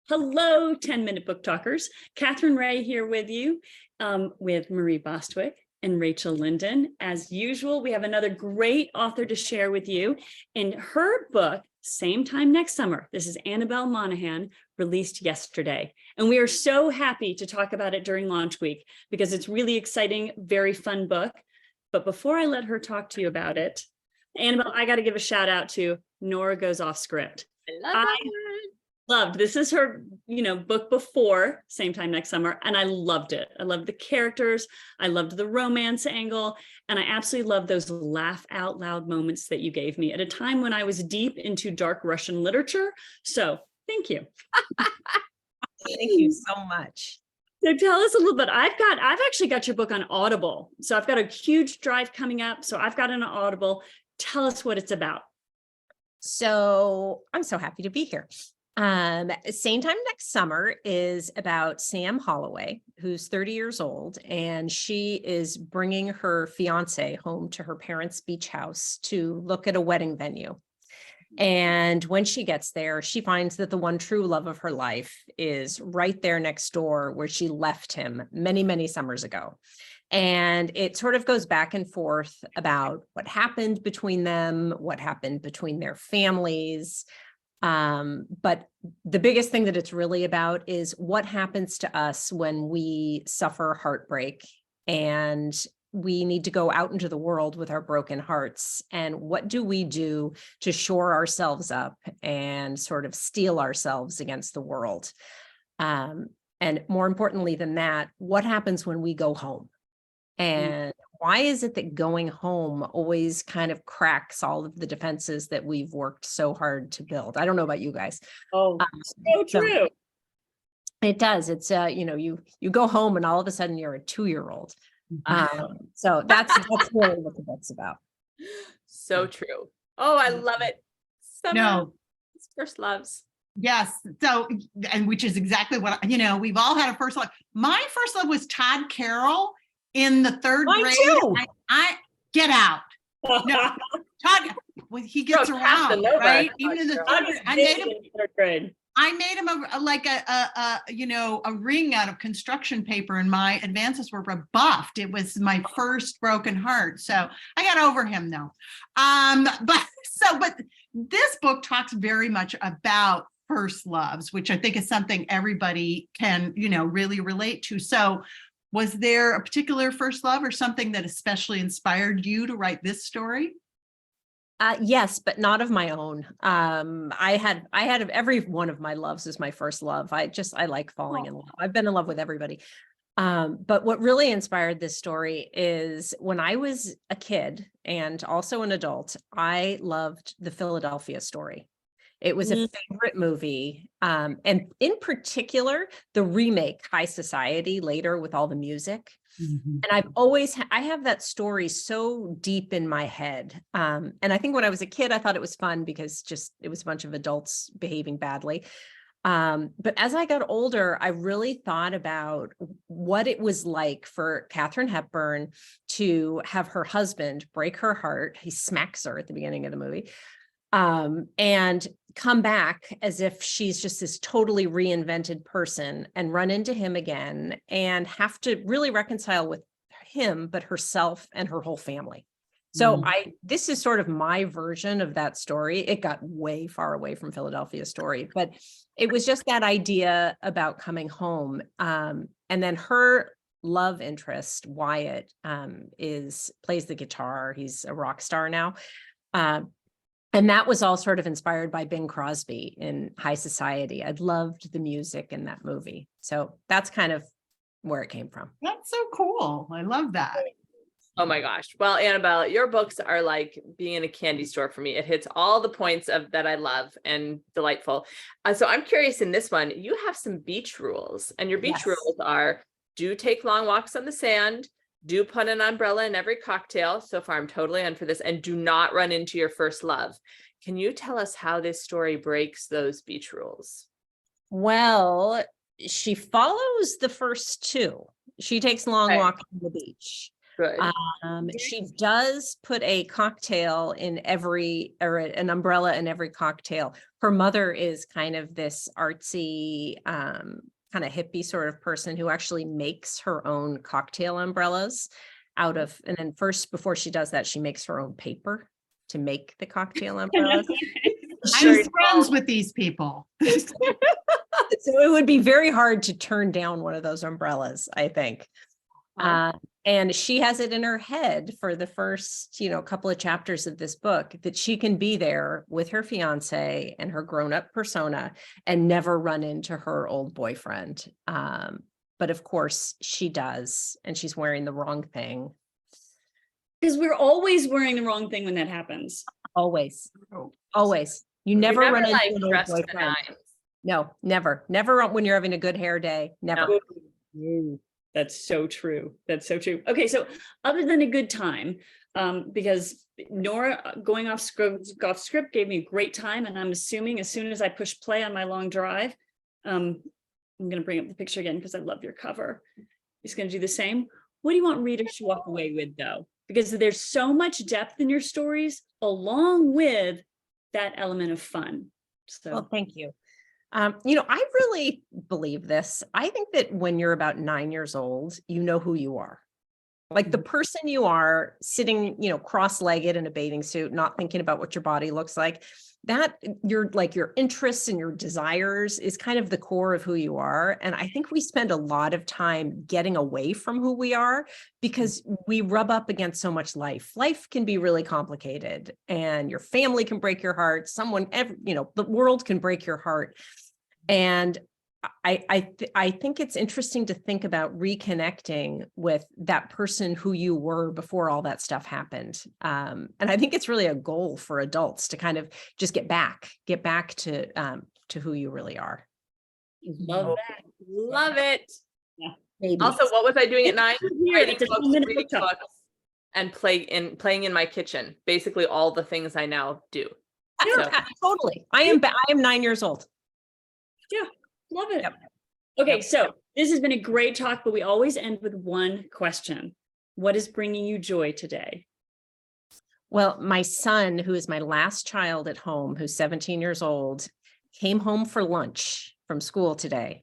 Hello, 10-minute book talkers. Katherine Reay here with you, with Marie Bostwick and Rachel Linden. As usual, we have another great author to share with you. In her book, Same Time Next Summer, this is Annabel Monaghan, released yesterday. And we are so happy to talk about it during launch week because it's really exciting, very fun book. But before I let her talk to you about it, Annabel, I got to give a shout out to Nora Goes Off Script. I loved this is her book before Same Time Next Summer, and I loved it. I loved the characters, I loved the romance angle, and I absolutely loved those laugh out loud moments that you gave me at a time when I was deep into dark Russian literature. So thank you. Thank you so much. So tell us a little bit. I've actually got your book on Audible, so I've got a huge drive coming up, so I've got it on Audible. Tell us what it's about. So I'm so happy to be here. Same Time Next Summer is about Sam Holloway, who's 30 years old, and she is bringing her fiance home to her parents' beach house to look at a wedding venue. And when she gets there, she finds that the one true love of her life is right there next door where she left him many, many summers ago. And it sort of goes back and forth about what happened between them, what happened between their families. But the biggest thing that it's really about is what happens to us when we suffer heartbreak and we need to go out into the world with our broken hearts. And what do we do to shore ourselves up and sort of steel ourselves against the world? And more importantly than that, what happens when we go home? And why is it that going home always kind of cracks all of the defenses that we've worked so hard to build? I don't know about you guys. Oh, so true. It does. It's, you go home and all of a sudden you're a 2-year-old. So that's really what the book's about. So true. Oh, I love it. Summer, first loves. Yes. So, and which is exactly what, we've all had a first love. My first love was Todd Carroll. In the third grade, I get out. No, Todd, he gets around, right? Even in the third grade, I made him a ring out of construction paper, and my advances were rebuffed. It was my first broken heart, so I got over him though. But this book talks very much about first loves, which I think is something everybody can, really relate to. So, was there a particular first love or something that especially inspired you to write this story? Yes, but not of my own. I had every one of my loves as my first love. I like falling in love. I've been in love with everybody. But what really inspired this story is when I was a kid and also an adult, I loved the Philadelphia Story. It was a favorite movie. And in particular, the remake High Society later with all the music. And I have that story so deep in my head. And I think when I was a kid, I thought it was fun because it was a bunch of adults behaving badly. But as I got older, I really thought about what it was like for Katharine Hepburn to have her husband break her heart. He smacks her at the beginning of the movie. And come back as if she's just this totally reinvented person and run into him again and have to really reconcile with him, but herself and her whole family. So this is sort of my version of that story. It got way far away from Philadelphia Story, but it was just that idea about coming home. And then her love interest, Wyatt, plays the guitar. He's a rock star now. And that was all sort of inspired by Bing Crosby in High Society. I loved the music in that movie. So that's kind of where it came from. That's so cool. I love that. Oh my gosh. Well, Annabelle, your books are like being in a candy store for me. It hits all the points that I love and delightful. So I'm curious, in this one, you have some beach rules, and your beach rules are: do take long walks on the sand, do put an umbrella in every cocktail. So far, I'm totally in for this. And do not run into your first love. Can you tell us how this story breaks those beach rules? Well, she follows the first two. She takes long walks on the beach. Good. She does put a cocktail in or an umbrella in every cocktail. Her mother is kind of this artsy, kind of hippie sort of person who actually makes her own cocktail umbrellas and then first, before she does that, she makes her own paper to make the cocktail umbrellas. I'm friends with these people. So it would be very hard to turn down one of those umbrellas, I think. And she has it in her head for the first, couple of chapters of this book that she can be there with her fiance and her grown-up persona and never run into her old boyfriend. But of course she does, and she's wearing the wrong thing. Because we're always wearing the wrong thing when that happens. Always. Always. You never run into like an old dressed to boyfriend. nines. No, never. Never when you're having a good hair day. Never. Ooh, that's so true. That's so true. Okay, so other than a good time, because Nora going off script gave me a great time, and I'm assuming as soon as I push play on my long drive, I'm going to bring up the picture again because I love your cover. It's going to do the same. What do you want readers to walk away with, though? Because there's so much depth in your stories, along with that element of fun. So, well, thank you. I really believe this. I think that when you're about 9 years old, you know who you are. Like the person you are sitting, cross-legged in a bathing suit, not thinking about what your body looks like, that your interests and your desires is kind of the core of who you are. And I think we spend a lot of time getting away from who we are because we rub up against so much life. Life can be really complicated, and your family can break your heart. The world can break your heart. And I think it's interesting to think about reconnecting with that person who you were before all that stuff happened. And I think it's really a goal for adults to kind of just get back to who you really are. love that. Love it. Maybe. Also, what was I doing at 9? Writing It's a books, 10-minute reading book talk. books, and playing in my kitchen. Basically, all the things I now do. So. Totally. I am 9 years old. Yeah, love it. Yep. Okay, Yep. so this has been a great talk, but we always end with one question. What is bringing you joy today? Well, my son, who is my last child at home, who's 17 years old, came home for lunch from school today.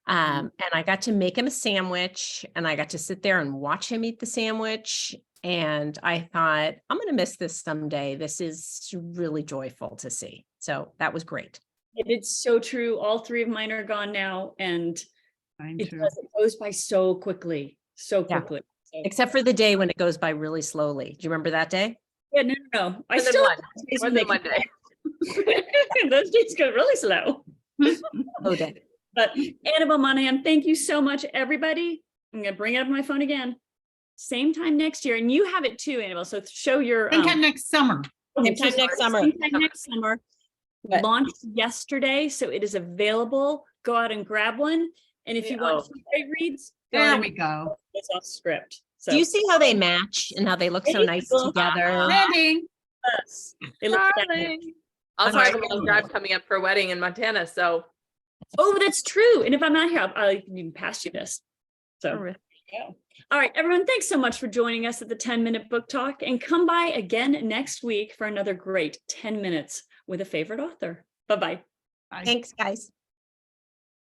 And I got to make him a sandwich, and I got to sit there and watch him eat the sandwich. And I thought, I'm going to miss this someday. This is really joyful to see. So that was great. It's so true. All three of mine are gone now, and it goes by so quickly, So Except for the day when it goes by really slowly. Do you remember that day? Yeah, no. I More than still one day. Those days go really slow. Oh, day. But Annabel Monaghan, thank you so much, everybody. I'm going to bring up my phone again. Same time next year, and you have it too, Annabel. So show your Same time next summer. Same time next summer. Same time next summer. But- Launched yesterday, so it is available. Go out and grab one. And if you want some great reads, There we go. It's off script. So Do you see how they match and how they look so nice together? Ready? yes, they look fabulous. Darling. Also, I have a long drive coming up for a wedding in Montana. So, Oh, that's true. And if I'm not here, I'll even pass you this. So, Terrific. yeah. All right, everyone, thanks so much for joining us at the 10-minute book talk, and come by again next week for another great 10 minutes with a favorite author. Bye-bye. Bye. Thanks, guys.